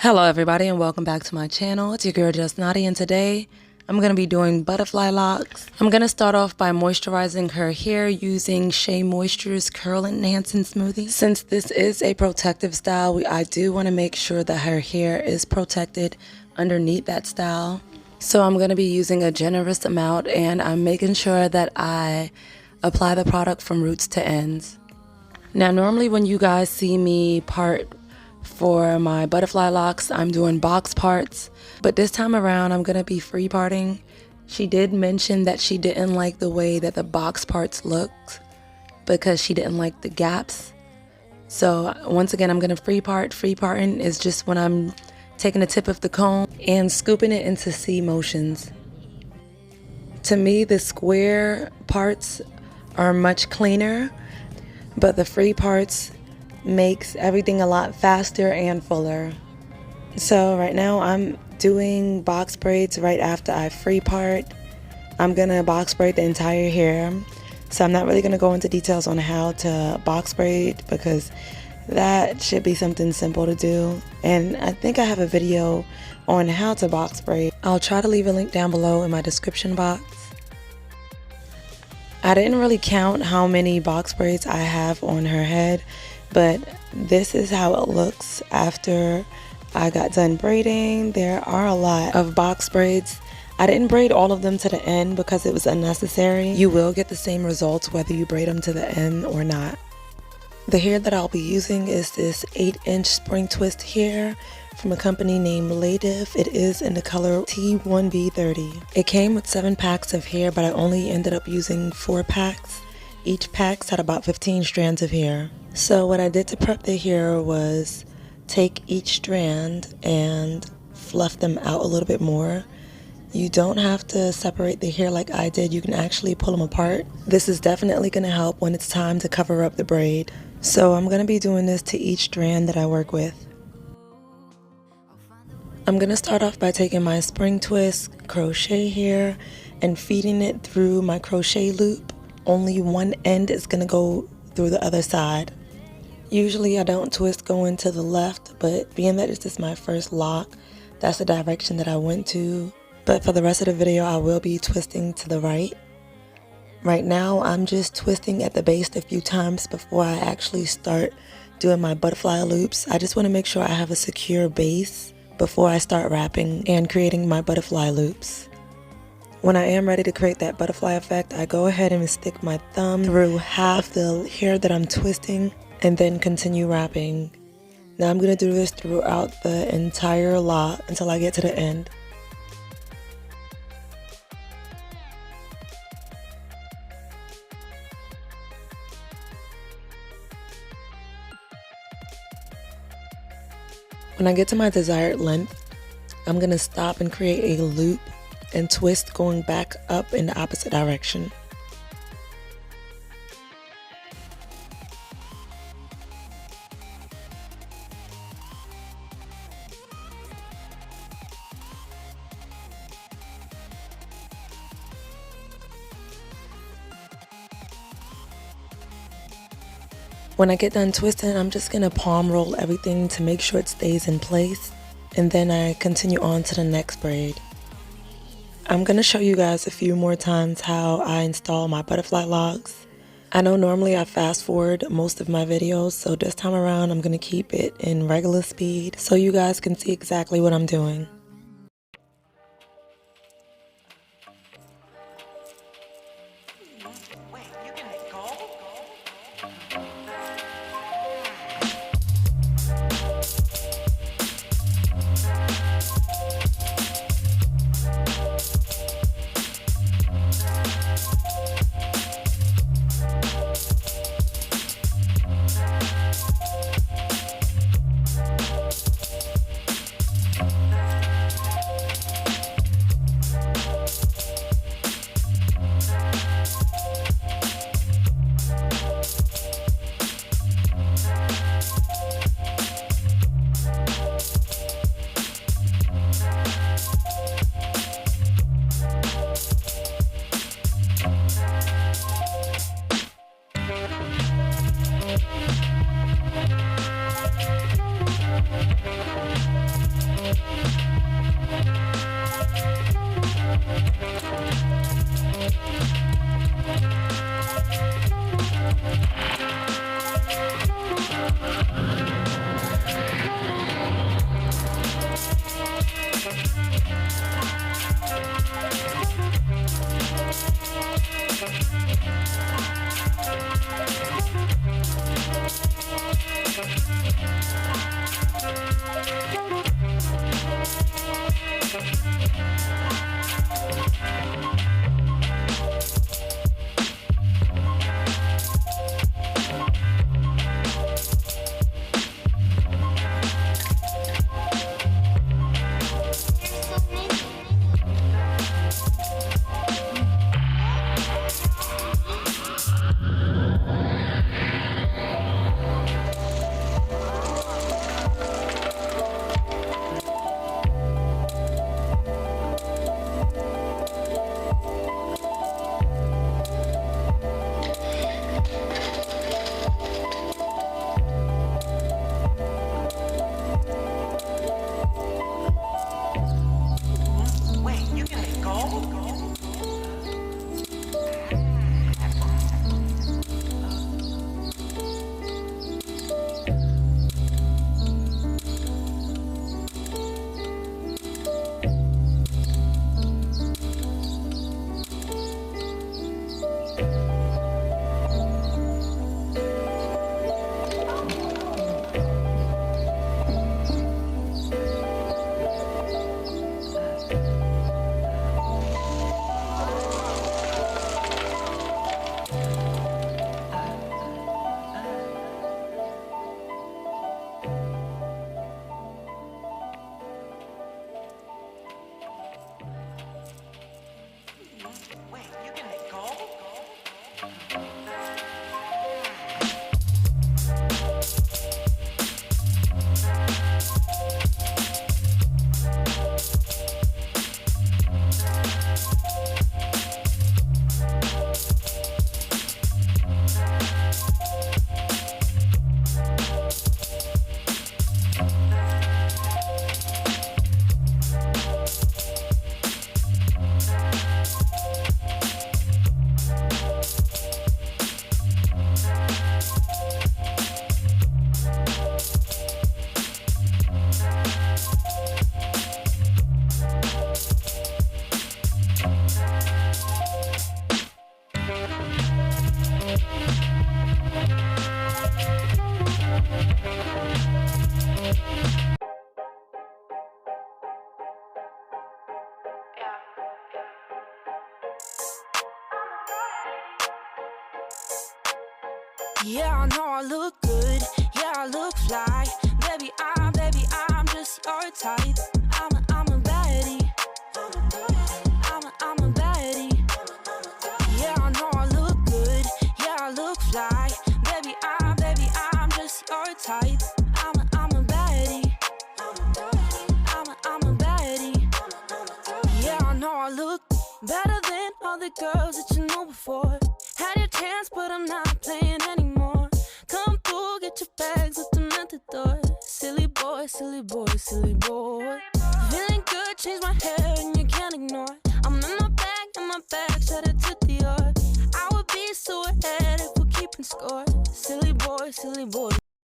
Hello everybody and welcome back to my channel. It's your girl Just Naughty, and today I'm going to be doing butterfly locks. I'm going to start off by moisturizing her hair using Shea Moisture's Curl Enhancing Smoothie. Since this is a protective style, I do want to make sure that her hair is protected underneath that style. So I'm going to be using a generous amount, and I'm making sure that I apply the product from roots to ends. Now normally when you guys see me part for my butterfly locks, I'm doing box parts, but this time around I'm gonna be free parting. She did mention that she didn't like the way that the box parts looked because she didn't like the gaps. So once again, I'm gonna free part. Free parting is just when I'm taking the tip of the comb and scooping it into C motions. To me, the square parts are much cleaner, but the free parts makes everything a lot faster and fuller. So right now I'm doing box braids right after I free part. I'm gonna box braid the entire hair, so I'm not really gonna go into details on how to box braid because that should be something simple to do, and I think I have a video on how to box braid. I'll try to leave a link down below in my description box. I didn't really count how many box braids I have on her head, but this is how it looks after I got done braiding. There are a lot of box braids. I didn't braid all of them to the end because it was unnecessary. You will get the same results whether you braid them to the end or not. The hair that I'll be using is this 8-inch spring twist hair from a company named Lative. It is in the color T1B30. It came with 7 packs of hair, but I only ended up using 4 packs. Each pack had about 15 strands of hair. So what I did to prep the hair was take each strand and fluff them out a little bit more. You don't have to separate the hair like I did. You can actually pull them apart. This is definitely going to help when it's time to cover up the braid. So I'm going to be doing this to each strand that I work with. I'm going to start off by taking my spring twist crochet hair and feeding it through my crochet loop. Only one end is going to go through the other side. Usually I don't twist going to the left, but being that this is my first lock, that's the direction that I went to. But for the rest of the video, I will be twisting to the right. Right now, I'm just twisting at the base a few times before I actually start doing my butterfly loops. I just want to make sure I have a secure base before I start wrapping and creating my butterfly loops. When I am ready to create that butterfly effect, I go ahead and stick my thumb through half the hair that I'm twisting and then continue wrapping. Now I'm going to do this throughout the entire lock until I get to the end. When I get to my desired length, I'm going to stop and create a loop and twist going back up in the opposite direction. When I get done twisting, I'm just going to palm roll everything to make sure it stays in place, and then I continue on to the next braid. I'm going to show you guys a few more times how I install my butterfly locks. I know normally I fast forward most of my videos, so this time around I'm going to keep it in regular speed so you guys can see exactly what I'm doing. Yeah, I know I look good, yeah, I look fly. Baby, I'm just your type. I'm a baddie. I'm a baddie. Yeah, I know I look good, yeah, I look fly. Baby, I'm just your type. I'm a baddie. I'm a baddie. Yeah, I know I look better than all the girls that you knew before. Had your chance, but I'm not playing anymore. Come through, get your bags, let them at the door. Silly boy, silly boy, silly boy. Feeling good, change my hair and you can't ignore. I'm in my bag, shout out to Dior. I would be so ahead if we're keeping score. Silly boy, silly boy,